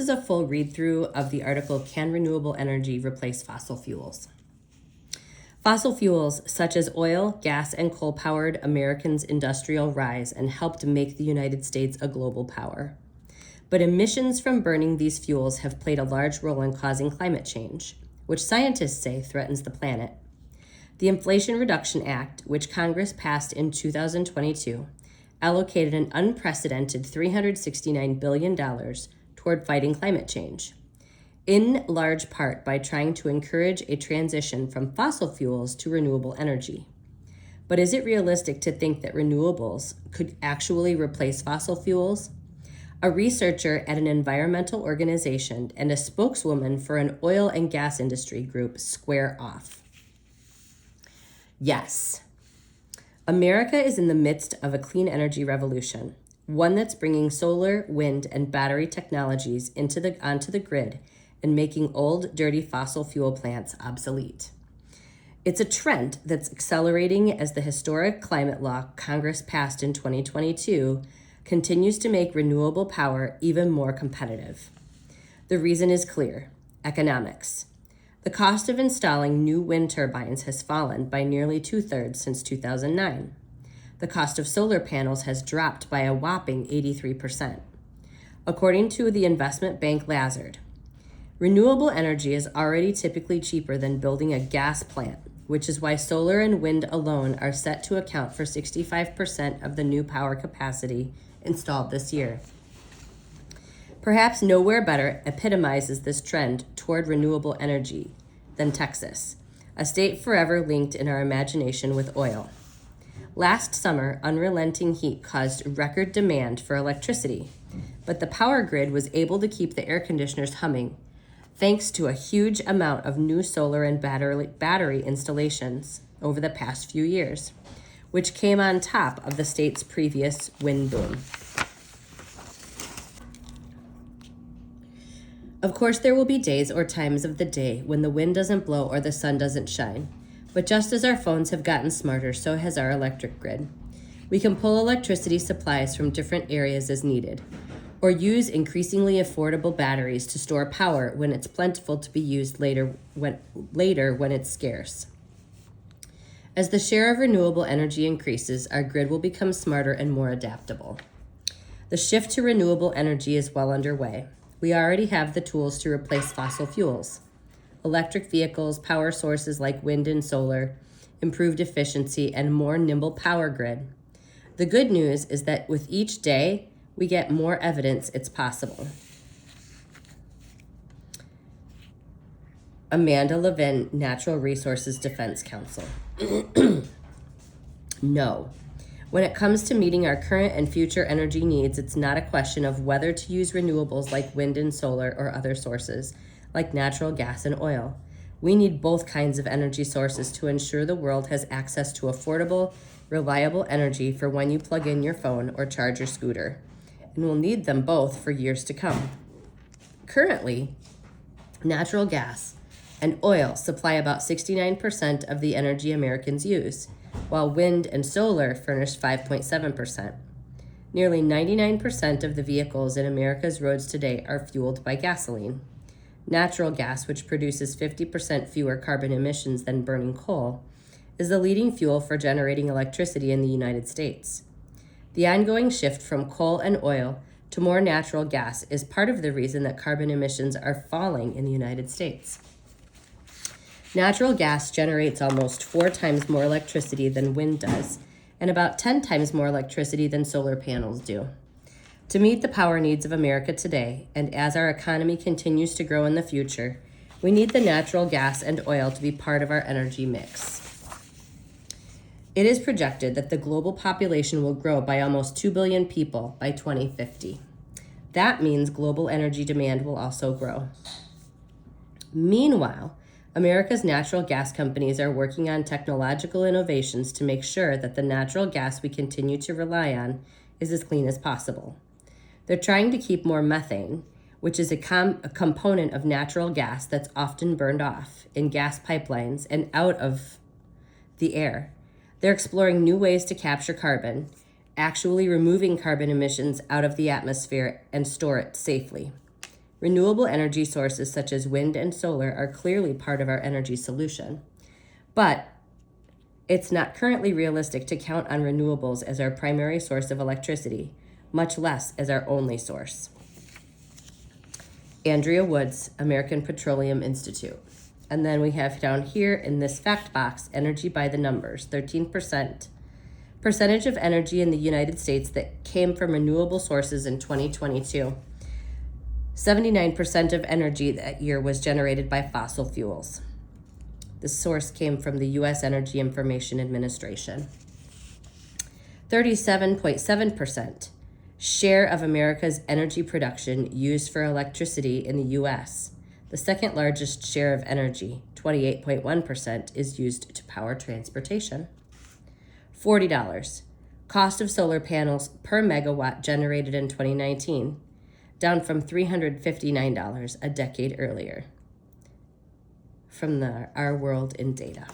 This is a full read-through of the article, Can Renewable Energy Replace Fossil Fuels? Fossil fuels, such as oil, gas, and coal, powered Americans' industrial rise and helped make the United States a global power. But emissions from burning these fuels have played a large role in causing climate change, which scientists say threatens the planet. The Inflation Reduction Act, which Congress passed in 2022, allocated an unprecedented $369 billion toward fighting climate change, in large part by trying to encourage a transition from fossil fuels to renewable energy. But is it realistic to think that renewables could actually replace fossil fuels? A researcher at an environmental organization and a spokeswoman for an oil and gas industry group square off. Yes, America is in the midst of a clean energy revolution, one that's bringing solar, wind, and battery technologies onto the grid and making old, dirty fossil fuel plants obsolete. It's a trend that's accelerating as the historic climate law Congress passed in 2022 continues to make renewable power even more competitive. The reason is clear: economics. The cost of installing new wind turbines has fallen by nearly 2/3 since 2009. The cost of solar panels has dropped by a whopping 83%. According to the investment bank Lazard, renewable energy is already typically cheaper than building a gas plant, which is why solar and wind alone are set to account for 65% of the new power capacity installed this year. Perhaps nowhere better epitomizes this trend toward renewable energy than Texas, a state forever linked in our imagination with oil. Last summer, unrelenting heat caused record demand for electricity, but the power grid was able to keep the air conditioners humming thanks to a huge amount of new solar and battery installations over the past few years, which came on top of the state's previous wind boom. Of course, there will be days or times of the day when the wind doesn't blow or the sun doesn't shine. But just as our phones have gotten smarter, so has our electric grid. We can pull electricity supplies from different areas as needed, or use increasingly affordable batteries to store power when it's plentiful to be used later when it's scarce. As the share of renewable energy increases, our grid will become smarter and more adaptable. The shift to renewable energy is well underway. We already have the tools to replace fossil fuels: electric vehicles, power sources like wind and solar, improved efficiency, and more nimble power grid. The good news is that with each day, we get more evidence it's possible. Amanda Levin, Natural Resources Defense Council. No. When it comes to meeting our current and future energy needs, it's not a question of whether to use renewables like wind and solar or other sources like natural gas and oil. We need both kinds of energy sources to ensure the world has access to affordable, reliable energy for when you plug in your phone or charge your scooter. And we'll need them both for years to come. Currently, natural gas and oil supply about 69% of the energy Americans use, while wind and solar furnish 5.7%. Nearly 99% of the vehicles in America's roads today are fueled by gasoline. Natural gas, which produces 50% fewer carbon emissions than burning coal, is the leading fuel for generating electricity in the United States. The ongoing shift from coal and oil to more natural gas is part of the reason that carbon emissions are falling in the United States. Natural gas generates almost 4 times more electricity than wind does, and about 10 times more electricity than solar panels do. To meet the power needs of America today, and as our economy continues to grow in the future, we need the natural gas and oil to be part of our energy mix. It is projected that the global population will grow by almost 2 billion people by 2050. That means global energy demand will also grow. Meanwhile, America's natural gas companies are working on technological innovations to make sure that the natural gas we continue to rely on is as clean as possible. They're trying to keep more methane, which is a component of natural gas that's often burned off in gas pipelines and out of the air. They're exploring new ways to capture carbon, actually removing carbon emissions out of the atmosphere and store it safely. Renewable energy sources such as wind and solar are clearly part of our energy solution. But it's not currently realistic to count on renewables as our primary source of electricity, much less as our only source. Andrea Woods, American Petroleum Institute. And then we have down here in this fact box, energy by the numbers, 13%. Percentage of energy in the United States that came from renewable sources in 2022. 79% of energy that year was generated by fossil fuels. The source came from the U.S. Energy Information Administration. 37.7% share of America's energy production used for electricity in the U.S. The second largest share of energy, 28.1%, is used to power transportation. $40. Cost of solar panels per megawatt generated in 2019, down from $359 a decade earlier. From Our World in Data.